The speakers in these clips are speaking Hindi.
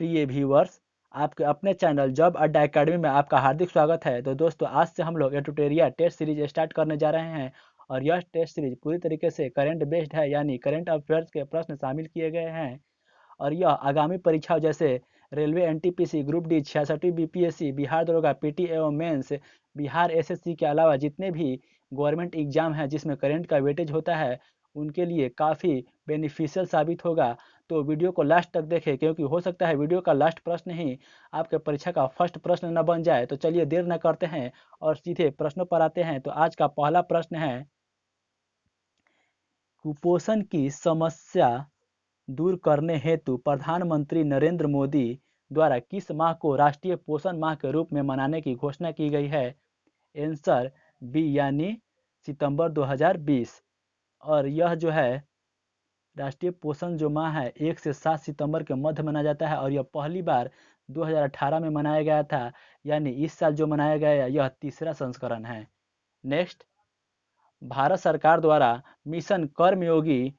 प्रिय व्यूअर्स, आपके अपने चैनल जॉब अड्डा एकेडमी में आपका हार्दिक स्वागत है। तो दोस्तों, आज से हम लोग ट्यूटोरियल टेस्ट सीरीज स्टार्ट करने जा रहे हैं और यह टेस्ट सीरीज पूरी तरीके से करंट बेस्ड है, यानी करंट अफेयर्स के प्रश्न शामिल किए गए हैं। और यह आगामी परीक्षाओं जैसे रेलवे एनटीपीसी, ग्रुप डी, 66वीं बीपीएससी, बिहार दरोगा, पीटी एवं मेंस, बिहार एसएससी के अलावा जितने भी गवर्नमेंट एग्जाम हैं जिसमें करंट का वेटेज होता है, उनके लिए काफ़ी बेनिफिशियल साबित होगा। तो वीडियो को लास्ट तक देखें, क्योंकि हो सकता है वीडियो का लास्ट प्रश्न ही आपके परीक्षा का फर्स्ट प्रश्न न बन जाए। तो चलिए देर न करते हैं और सीधे प्रश्नों पर आते हैं। तो आज का पहला प्रश्न है, कुपोषण की समस्या दूर करने हेतु प्रधानमंत्री नरेंद्र मोदी द्वारा किस माह को राष्ट्रीय पोषण माह के रूप में मनाने की घोषणा की गई है? आंसर बी, यानी सितंबर 2020। और यह जो है राष्ट्रीय पोषण जो माह है 1 से 7 सितंबर के मध्य मनाया जाता है और यह पहली बार 2018 में मनाया गया था, यानी इस साल जो मनाया गया है यह तीसरा संस्करण है। नेक्स्ट, भारत सरकार द्वारा मिशन कर्मयोगी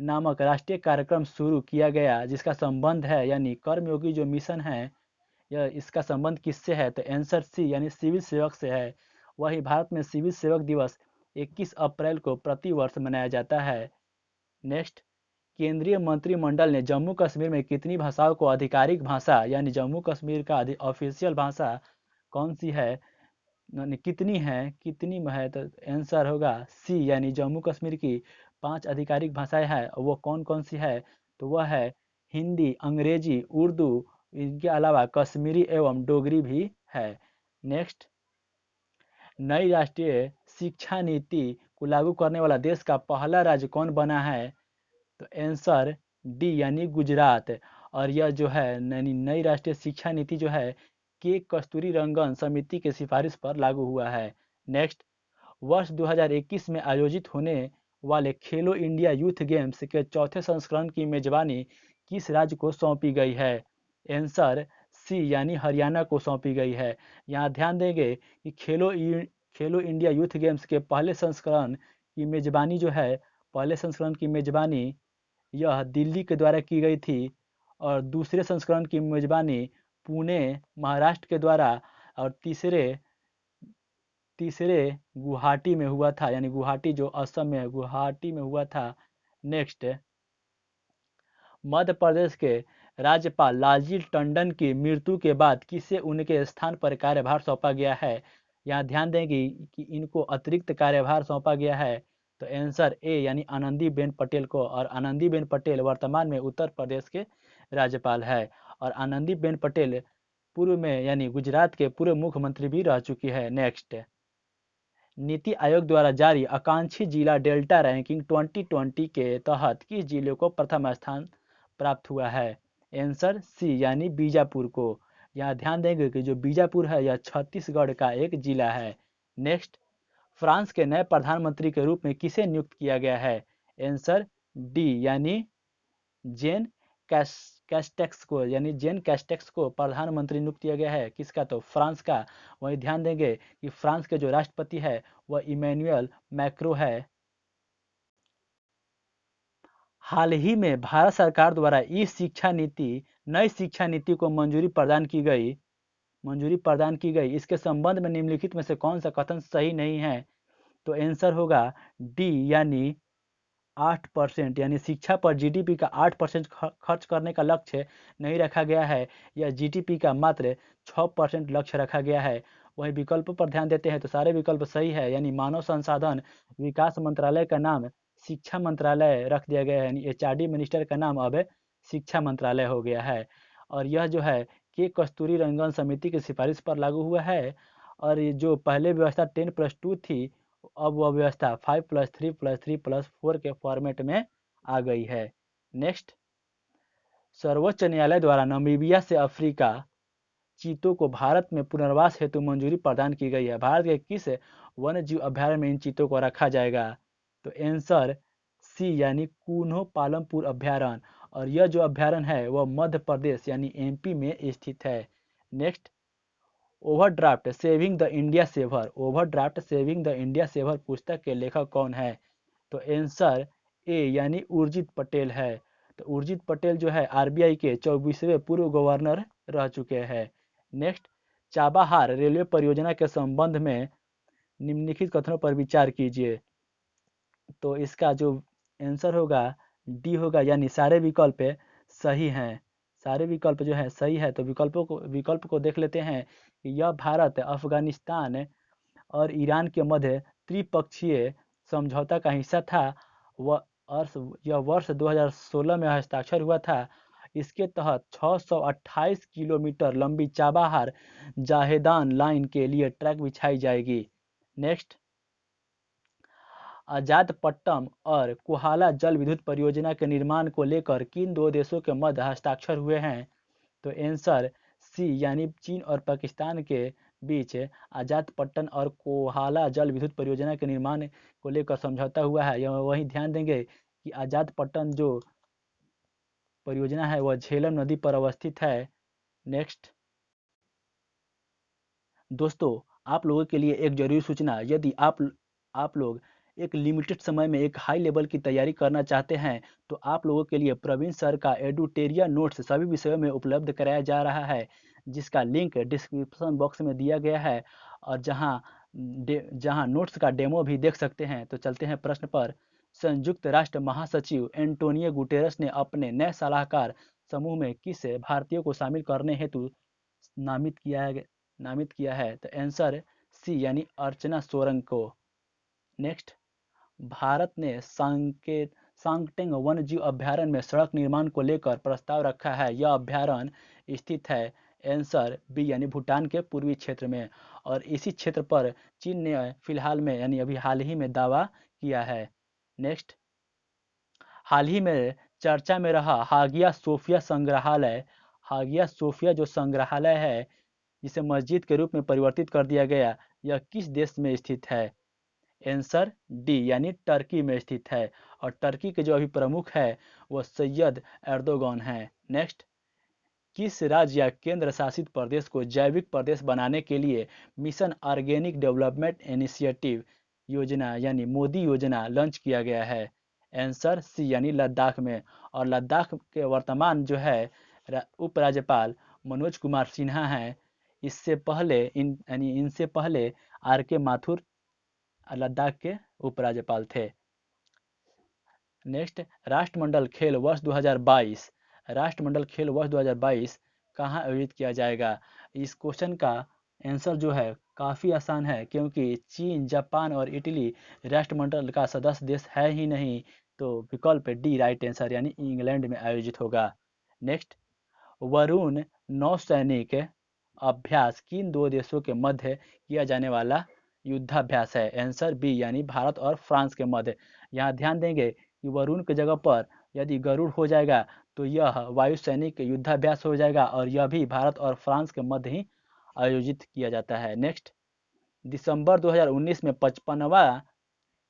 नामक राष्ट्रीय कार्यक्रम शुरू किया गया, जिसका संबंध है, यानी कर्मयोगी जो मिशन है यह इसका संबंध किससे है? तो आंसर सी, यानी सिविल सेवक से है। वही भारत में सिविल सेवक दिवस 21 अप्रैल को प्रति वर्ष मनाया जाता है। नेक्स्ट, केंद्रीय मंत्रिमंडल ने जम्मू कश्मीर में कितनी भाषाओं को आधिकारिक भाषा, यानी जम्मू कश्मीर का ऑफिशियल भाषा कौन सी है, यानी कितनी में है? तो आंसर होगा सी, यानी जम्मू कश्मीर की 5 आधिकारिक भाषाएं हैं। वो कौन कौन सी है? तो वह है हिंदी, अंग्रेजी, उर्दू, इनके अलावा कश्मीरी एवं डोगरी भी है। नेक्स्ट, नई राष्ट्रीय शिक्षा नीति को लागू करने वाला देश का पहला राज्य कौन बना है? तो आंसर डी, यानी गुजरात। और यह जो है नई राष्ट्रीय शिक्षा नीति जो है के कस्तूरी रंगन समिति की सिफारिश पर लागू हुआ है। नेक्स्ट, वर्ष 2021 में आयोजित होने वाले खेलो इंडिया यूथ गेम्स के चौथे संस्करण की मेजबानी किस राज्य को सौंपी गई है? आंसर सी, यानी हरियाणा को सौंपी गई है। यहाँ ध्यान देंगे कि खेलो इंडिया यूथ गेम्स के पहले संस्करण की मेजबानी यह दिल्ली के द्वारा की गई थी और दूसरे संस्करण की मेजबानी पुणे, महाराष्ट्र के द्वारा, और तीसरे तीसरे गुवाहाटी में हुआ था, यानी गुवाहाटी जो असम में है, गुवाहाटी में हुआ था। नेक्स्ट, मध्य प्रदेश के राज्यपाल लालजी टंडन की मृत्यु के बाद किसे उनके स्थान पर कार्यभार सौंपा गया है? यहाँ ध्यान देंगे कि इनको अतिरिक्त कार्यभार सौंपा गया है। तो आंसर ए, यानी आनंदीबेन पटेल को। और आनंदीबेन पटेल वर्तमान में उत्तर प्रदेश के राज्यपाल है और आनंदीबेन पटेल पूर्व में, यानी गुजरात के पूर्व मुख्यमंत्री भी रह चुकी है। नेक्स्ट, नीति आयोग द्वारा जारी आकांक्षी जिला डेल्टा रैंकिंग 2020 के तहत किस जिले को प्रथम स्थान प्राप्त हुआ है? आंसर सी, यानी बीजापुर को। यहाँ ध्यान देंगे कि जो बीजापुर है यह छत्तीसगढ़ का एक जिला है। नेक्स्ट, फ्रांस के नए प्रधानमंत्री के रूप में किसे नियुक्त किया गया है? आंसर डी, यानी जेन कैस्टेक्स को, यानी जेन कैस्टेक्स को प्रधानमंत्री नियुक्त किया गया है। किसका? तो फ्रांस का। वहीं ध्यान देंगे कि फ्रांस के जो राष्ट्रपति है वह इमैनुअल मैक्रो है। हाल ही में भारत सरकार द्वारा नई शिक्षा नीति को मंजूरी प्रदान की गई। इसके संबंध में निम्नलिखित में से कौन सा कथन सही नहीं है? तो आंसर होगा डी, यानी 8%, यानी शिक्षा पर जीडीपी का 8% खर्च करने का लक्ष्य नहीं रखा गया है। यह जीडीपी का मात्र 6% लक्ष्य रखा गया है। वहीं विकल्पों पर ध्यान देते हैं तो सारे विकल्प सही है, यानी मानव संसाधन विकास मंत्रालय का नाम शिक्षा मंत्रालय रख दिया गया है, यानी एचआरडी मिनिस्टर का नाम अब शिक्षा मंत्रालय हो गया है। और यह जो है के कस्तूरी रंगन समिति की सिफारिश पर लागू हुआ है। और ये जो पहले व्यवस्था 10+2 थी, अब वह व्यवस्था 5+3+3+4 के फॉर्मेट में आ गई है। नेक्स्ट, सर्वोच्च न्यायालय द्वारा नामीबिया से अफ्रीका चीतों को भारत में पुनर्वास हेतु मंजूरी प्रदान की गई है। भारत के किस वन्य जीव अभ्यारण्य में इन चीतों को रखा जाएगा? तो आंसर सी, यानी कून्हो पालमपुर अभ्यारण्य। और यह जो अभ्यारण्य है वह मध्य प्रदेश, यानी एमपी में स्थित है। Next, overdraft saving the India saver पुस्तक के लेखक कौन है? तो आंसर ए, यानी उर्जित पटेल है। तो उर्जित पटेल जो है आरबीआई के 24वें पूर्व गवर्नर रह चुके हैं। नेक्स्ट, चाबाहार रेलवे परियोजना के संबंध में निम्नलिखित कथनों पर विचार कीजिए। तो इसका जो आंसर होगा डी होगा, यानी सारे विकल्प सही हैं। सारे विकल्प जो है सही है। तो विकल्प को देख लेते हैं कि यह भारत, अफगानिस्तान और ईरान के मध्य त्रिपक्षीय समझौता का हिस्सा था। यह वर्ष 2016 में हस्ताक्षर हुआ था। इसके तहत 628 किलोमीटर लंबी चाबाहार जाहेदान लाइन के लिए ट्रैक बिछाई जाएगी। नेक्स्ट, आजादपट्टनम और कोहाला जल विद्युत परियोजना के निर्माण को लेकर किन दो देशों के मध्य हस्ताक्षर हुए हैं? तो आंसर सी, यानी चीन और पाकिस्तान के बीच आजादपट्टनम और कोहाला जल विद्युत परियोजना के निर्माण को लेकर समझौता हुआ है। यह वहीं ध्यान देंगे कि आजादपट्टनम जो परियोजना है वह झेलम नदी पर अवस्थित है। नेक्स्ट दोस्तों, आप लोगों के लिए एक जरूरी सूचना, यदि आप लोग एक लिमिटेड समय में एक हाई लेवल की तैयारी करना चाहते हैं तो आप लोगों के लिए प्रवीण सर का एडुटेरिया नोट्स सभी विषयों में उपलब्ध कराया जा रहा है, जिसका लिंक डिस्क्रिप्शन बॉक्स में दिया गया है और जहां नोट्स का डेमो भी देख सकते हैं। तो चलते हैं प्रश्न पर। संयुक्त राष्ट्र महासचिव एंटोनियो गुटेरस ने अपने नए सलाहकार समूह में किस भारतीय को शामिल करने हेतु नामित किया है? तो आंसर सी, यानी अर्चना सोरंग को। नेक्स्ट, भारत ने सांगटेंग वन्यजीव अभयारण्य में सड़क निर्माण को लेकर प्रस्ताव रखा है। यह अभयारण्य स्थित है आंसर बी, यानी भूटान के पूर्वी क्षेत्र में, और इसी क्षेत्र पर चीन ने फिलहाल में यानी अभी हाल ही में दावा किया है। नेक्स्ट, हाल ही में चर्चा में रहा हागिया सोफिया संग्रहालय, हागिया सोफिया जो संग्रहालय है जिसे मस्जिद के रूप में परिवर्तित कर दिया गया, यह किस देश में स्थित है? आंसर डी, यानी टर्की में स्थित है, और टर्की के जो अभी प्रमुख है वह सैयद एर्दोगन है। नेक्स्ट, किस राज्य या केंद्र शासित प्रदेश को जैविक प्रदेश बनाने के लिए मिशन ऑर्गेनिक डेवलपमेंट इनिशिएटिव योजना यानी मोदी योजना लॉन्च किया गया है? आंसर सी, यानी लद्दाख में, और लद्दाख के वर्तमान जो है उपराज्यपाल मनोज कुमार सिन्हा हैं। इनसे पहले आर के माथुर लद्दाख के उपराज्यपाल थे। नेक्स्ट, राष्ट्रमंडल खेल वर्ष 2022 राष्ट्रमंडल खेल वर्ष 2022 कहाँ आयोजित किया जाएगा? इस क्वेश्चन का आंसर जो है काफ़ी आसान है, क्योंकि चीन, जापान और इटली राष्ट्रमंडल का सदस्य देश है ही नहीं। तो विकल्प डी राइट आंसर, यानी इंग्लैंड में आयोजित होगा। नेक्स्ट, वरुण नौसैनिक अभ्यास किन दो देशों के मध्य किया जाने वाला युद्धाभ्यास है? आंसर बी, यानी भारत और फ्रांस के मध्य। यहाँ ध्यान देंगे कि वरुण की जगह पर यदि गरुड़ हो जाएगा तो यह वायु सैनिक युद्धाभ्यास हो जाएगा, और यह भी भारत और फ्रांस के मध्य ही आयोजित किया जाता है। नेक्स्ट, दिसंबर 2019 में 55वां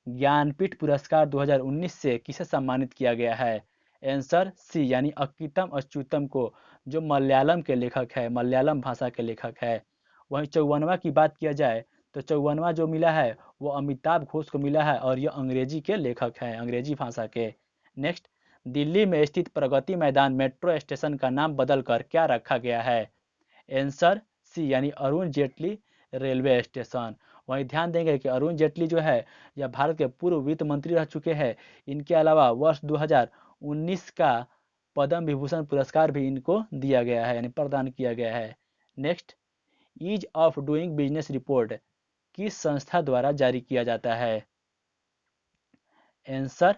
ज्ञानपीठ पुरस्कार 2019 से किसे सम्मानित किया गया है? आंसर सी, यानी अक्कीतम अच्युतम को, जो मलयालम के लेखक है, मलयालम भाषा के लेखक है। वहीं 54वां की बात किया जाए तो 54वां जो मिला है वो अमिताभ घोष को मिला है, और यह अंग्रेजी के लेखक हैं, अंग्रेजी भाषा के। नेक्स्ट, दिल्ली में स्थित प्रगति मैदान मेट्रो स्टेशन का नाम बदलकर क्या रखा गया है? आंसर सी, यानी अरुण जेटली रेलवे स्टेशन। वहीं ध्यान देंगे कि अरुण जेटली जो है यह भारत के पूर्व वित्त मंत्री रह चुके हैं। इनके अलावा वर्ष 2019 का पद्म विभूषण पुरस्कार भी इनको दिया गया है, यानी प्रदान किया गया है। Next, ease of doing business report किस संस्था द्वारा जारी किया जाता है? आंसर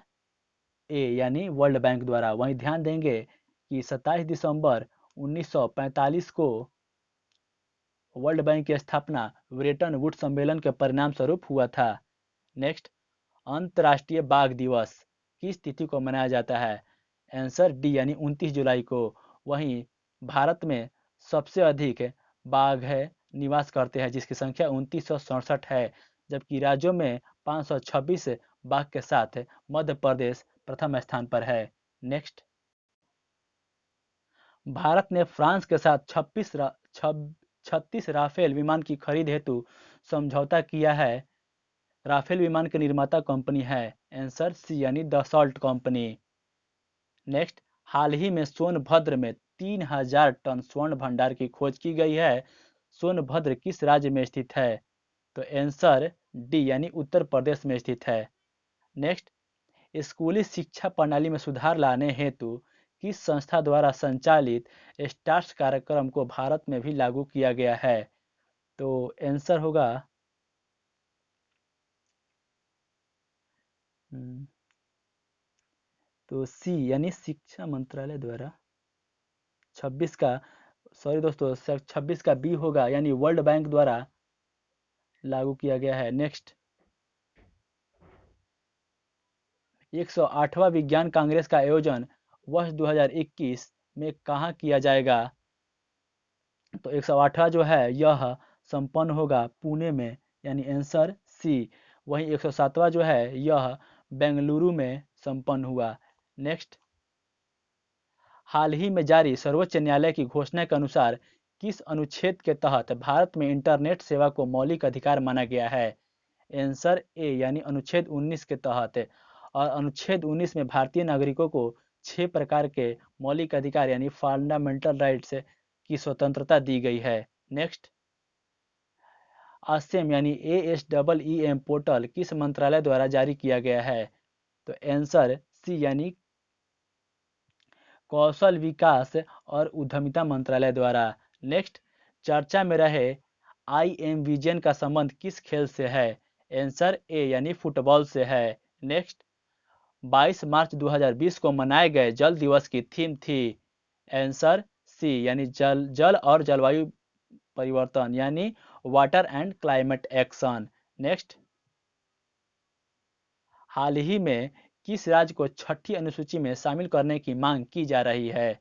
ए, यानी वर्ल्ड बैंक द्वारा। वहीं ध्यान देंगे कि 27 दिसंबर 1945 को वर्ल्ड बैंक की स्थापना ब्रेटन वुड सम्मेलन के परिणाम स्वरूप हुआ था। नेक्स्ट, अंतर्राष्ट्रीय बाघ दिवस किस तिथि को मनाया जाता है? आंसर डी, यानी 29 जुलाई को। वहीं भारत में सबसे अधिक बाघ निवास करते हैं, जिसकी संख्या 2967 है, जबकि राज्यों में 526 बाघ के साथ मध्य प्रदेश प्रथम स्थान पर है। नेक्स्ट, भारत ने फ्रांस के साथ 36 राफेल विमान की खरीद हेतु समझौता किया है। राफेल विमान के निर्माता कंपनी है? आंसर सी, यानी दसॉल्ट कंपनी। नेक्स्ट, हाल ही में सोनभद्र में 3000 टन स्वर्ण भंडार की खोज की गई है। सोनभद्र किस राज्य में स्थित है? तो आंसर डी यानी उत्तर प्रदेश में स्थित है। नेक्स्ट, स्कूली शिक्षा प्रणाली में सुधार लाने हेतु किस संस्था द्वारा संचालित स्टार्स कार्यक्रम को भारत में भी लागू किया गया है? तो आंसर होगा तो सी यानी शिक्षा मंत्रालय द्वारा। 26 का, सॉरी दोस्तों, 26 का बी होगा यानी वर्ल्ड बैंक द्वारा लागू किया गया है। नेक्स्ट, 108वां विज्ञान कांग्रेस का आयोजन वर्ष 2021 में कहाँ किया जाएगा? तो 108वां जो है यह संपन्न होगा पुणे में, यानी आंसर सी। वहीं 107वां जो है यह बेंगलुरु में संपन्न हुआ। नेक्स्ट, हाल ही में जारी सर्वोच्च न्यायालय की घोषणा के अनुसार किस अनुच्छेद के तहत भारत में इंटरनेट सेवा को मौलिक अधिकार माना गया है? आंसर ए यानी अनुच्छेद 19 के तहत। और अनुच्छेद 19 में भारतीय नागरिकों को 6 प्रकार के मौलिक अधिकार यानी फंडामेंटल राइट्स की स्वतंत्रता दी गई है। नेक्स्ट, ASEM यानी ASEEM पोर्टल किस मंत्रालय द्वारा जारी किया गया है? तो आंसर सी यानी कौशल विकास और उद्यमिता मंत्रालय द्वारा। नेक्स्ट, चर्चा में रहे IM विजन का संबंध किस खेल से है? आंसर ए यानी फुटबॉल से है। नेक्स्ट, 22 मार्च 2020 को मनाए गए जल दिवस की थीम थी? आंसर सी यानी जल और जलवायु परिवर्तन यानी water and climate action. Next, हाल ही में किस राज्य को छठी अनुसूची में शामिल करने की मांग की जा रही है?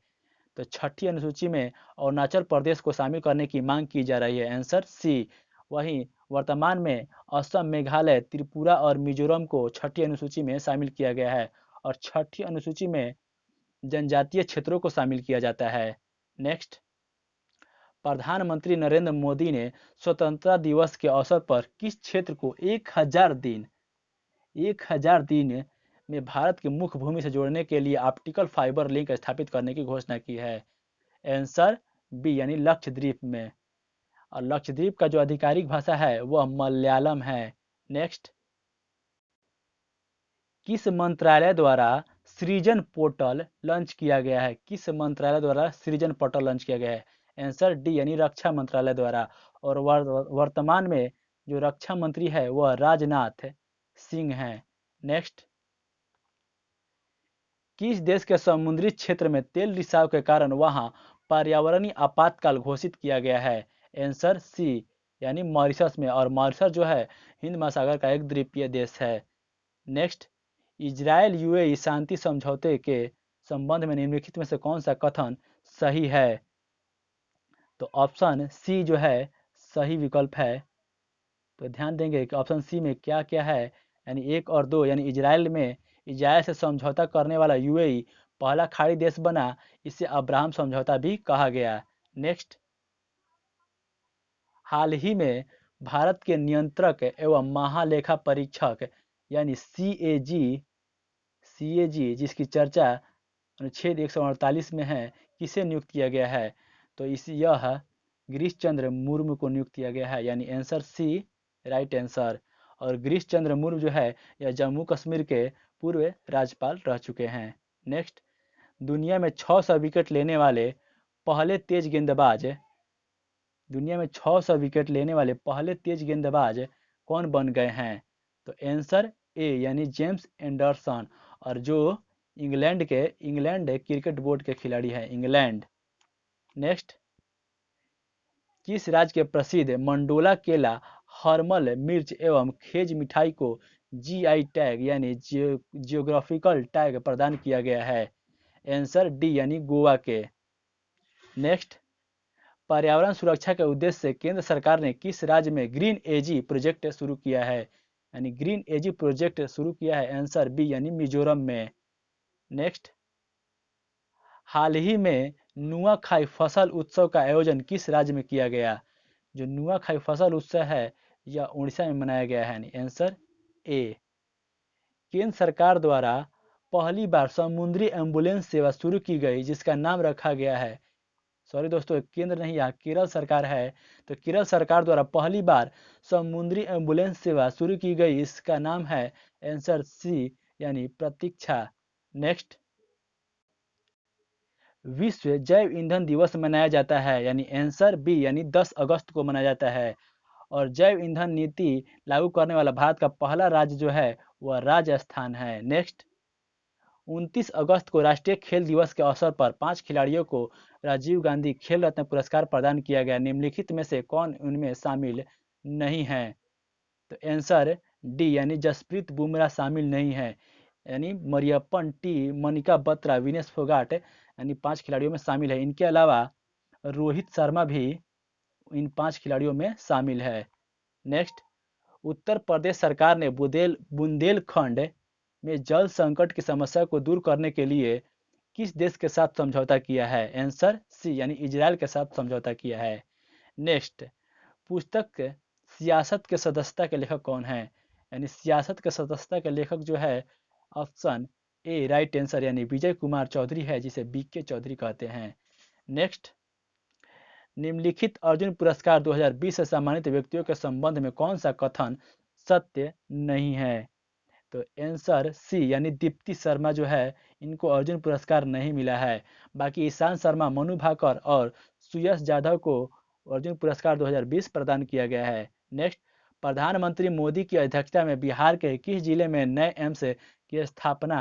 तो छठी अनुसूची में अरुणाचल प्रदेश को शामिल करने की मांग की जा रही है। Answer C. वहीं वर्तमान में असम, मेघालय, त्रिपुरा और मिजोरम को छठी अनुसूची में शामिल किया गया है। और छठी अनुसूची में जनजातीय क्षेत्रों को शामिल किया जाता है। नेक्स्ट, प्रधानमंत्री नरेंद्र मोदी ने स्वतंत्रता दिवस के अवसर पर किस क्षेत्र को 1000 दिन में भारत की मुख्य भूमि से जोड़ने के लिए ऑप्टिकल फाइबर लिंक स्थापित करने की घोषणा की है? आंसर बी यानी लक्षद्वीप में। और लक्षद्वीप का जो आधिकारिक भाषा है वह मलयालम है। नेक्स्ट, किस मंत्रालय द्वारा सृजन पोर्टल लॉन्च किया गया है? किस मंत्रालय द्वारा सृजन पोर्टल लॉन्च किया गया है? आंसर डी यानी रक्षा मंत्रालय द्वारा। और वर्तमान में जो रक्षा मंत्री है वह राजनाथ सिंह हैं। नेक्स्ट, किस देश के समुद्री क्षेत्र में तेल रिसाव के कारण वहां पर्यावरणीय आपातकाल घोषित किया गया है? आंसर सी यानी मॉरिशस में। और मॉरिशस जो है हिंद महासागर का एक द्वीपीय देश है। नेक्स्ट, इजराइल यूएई शांति समझौते के संबंध में निम्नलिखित में से कौन सा कथन सही है? तो ऑप्शन सी जो है सही विकल्प है। तो ध्यान देंगे कि ऑप्शन सी में क्या क्या है, यानी 1 और 2, यानी इजराइल से समझौता करने वाला यूएई पहला खाड़ी देश बना। इसे अब्राहम समझौता भी कहा गया। नेक्स्ट, हाल ही में भारत के नियंत्रक एवं महालेखा परीक्षक यानी सीएजी जिसकी चर्चा अनुच्छेद 148 में है, किसे नियुक्त किया गया है? तो यह गिरीश चंद्र मुर्मू को नियुक्त किया गया है, यानी आंसर सी राइट आंसर। और गिरीश चंद्र मुर्मू जो है यह जम्मू कश्मीर के पूर्व राज्यपाल रह चुके हैं। नेक्स्ट, दुनिया में 600 विकेट लेने वाले पहले तेज गेंदबाज दुनिया में 600 विकेट लेने वाले पहले तेज गेंदबाज कौन बन गए हैं? तो आंसर ए यानी जेम्स एंडरसन। और जो इंग्लैंड क्रिकेट बोर्ड के खिलाड़ी हैं, इंग्लैंड। नेक्स्ट, किस राज्य के प्रसिद्ध मंडोला केला, हर्मल मिर्च एवं खेज मिठाई को जीआई टैग यानी जियोग्राफिकल टैग प्रदान किया गया है? आंसर डी यानी गोवा के। नेक्स्ट, पर्यावरण सुरक्षा के उद्देश्य से केंद्र सरकार ने किस राज्य में ग्रीन एजी प्रोजेक्ट शुरू किया है? यानी ग्रीन एजी प्रोजेक्ट शुरू किया है, आंसर बी यानी मिजोरम में। नेक्स्ट, हाल ही में नुआखाई फसल उत्सव का आयोजन किस राज्य में किया गया? जो नुआखाई फसल उत्सव है यह उड़ीसा में मनाया गया है, यानी आंसर ए। केंद्र सरकार द्वारा पहली बार समुद्री एम्बुलेंस सेवा शुरू की गई जिसका नाम रखा गया है, सॉरी दोस्तों, केंद्र नहीं, यहाँ केरल सरकार है, तो केरल सरकार द्वारा पहली बार समुद्री एम्बुलेंस सेवा शुरू की गई, इसका नाम है आंसर सी यानी प्रतीक्षा। नेक्स्ट, विश्व जैव ईंधन दिवस मनाया जाता है, यानी आंसर बी यानी 10 अगस्त को मनाया जाता है। और जैव ईंधन नीति लागू करने वाला भारत का पहला राज्य जो है वह राजस्थान है। नेक्स्ट, 29 अगस्त को राष्ट्रीय खेल दिवस के अवसर पर 5 खिलाड़ियों को राजीव गांधी खेल रत्न पुरस्कार प्रदान किया गया, निम्नलिखित में से कौन उनमें शामिल नहीं है? तो आंसर डी यानी जसप्रीत बुमराह शामिल नहीं है, यानी मरियप्पन टी, मनिका बत्रा, विनेश फोगाट यानी 5 खिलाड़ियों में शामिल है। इनके अलावा रोहित शर्मा भी इन 5 खिलाड़ियों में शामिल है। नेक्स्ट, उत्तर प्रदेश सरकार ने बुंदेलखंड में जल संकट की समस्या को दूर करने के लिए किस देश के साथ समझौता किया है? आंसर सी यानी इजराइल के साथ समझौता किया है। नेक्स्ट, पुस्तक सियासत के सदस्यता के लेखक कौन है? यानी सियासत के सदस्यता के लेखक जो है ऑप्शन ए राइट आंसर यानी विजय कुमार चौधरी है, जिसे बीके चौधरी कहते हैं। नेक्स्ट, निम्नलिखित अर्जुन पुरस्कार 2020 से सम्मानित व्यक्तियों के संबंध में कौन सा कथन सत्य नहीं है? तो आंसर सी यानी दीप्ति शर्मा जो है इनको अर्जुन पुरस्कार नहीं मिला है। बाकी ईशांत शर्मा, मनु भाकर और सुयश जाधव को अर्जुन पुरस्कार 2020 प्रदान किया गया है। नेक्स्ट, प्रधानमंत्री मोदी की अध्यक्षता में बिहार के किस जिले में नए एम्स की स्थापना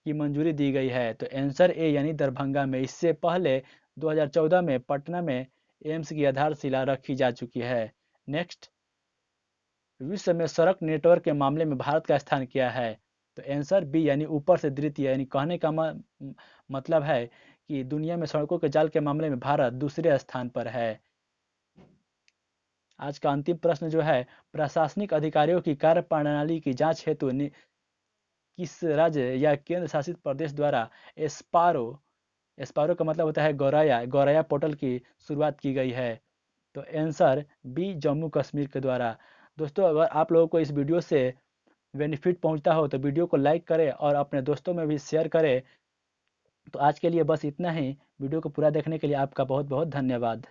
की मंजूरी दी गई है? तो आंसर ए यानी दरभंगा में। इससे पहले 2014 में पटना में एम्स की आधारशिला रखी जा चुकी है। नेक्स्ट, विश्व में सड़क नेटवर्क के मामले में भारत का स्थान क्या है? तो आंसर बी यानी ऊपर से द्वितीय, यानी कहने का मतलब है कि दुनिया में सड़कों के जाल के मामले में भारत दूसरे स्थान पर है। आज का अंतिम प्रश्न जो है, प्रशासनिक अधिकारियों की कार्यप्रणाली की जांच हेतु किस राज्य या केंद्र शासित प्रदेश द्वारा एस्पारो, एस्पारो का मतलब होता है गौराया, गौराया पोर्टल की शुरुआत की गई है? तो आंसर बी जम्मू कश्मीर के द्वारा। दोस्तों, अगर आप लोगों को इस वीडियो से बेनिफिट पहुंचता हो तो वीडियो को लाइक करें और अपने दोस्तों में भी शेयर करें। तो आज के लिए बस इतना ही। वीडियो को पूरा देखने के लिए आपका बहुत बहुत धन्यवाद।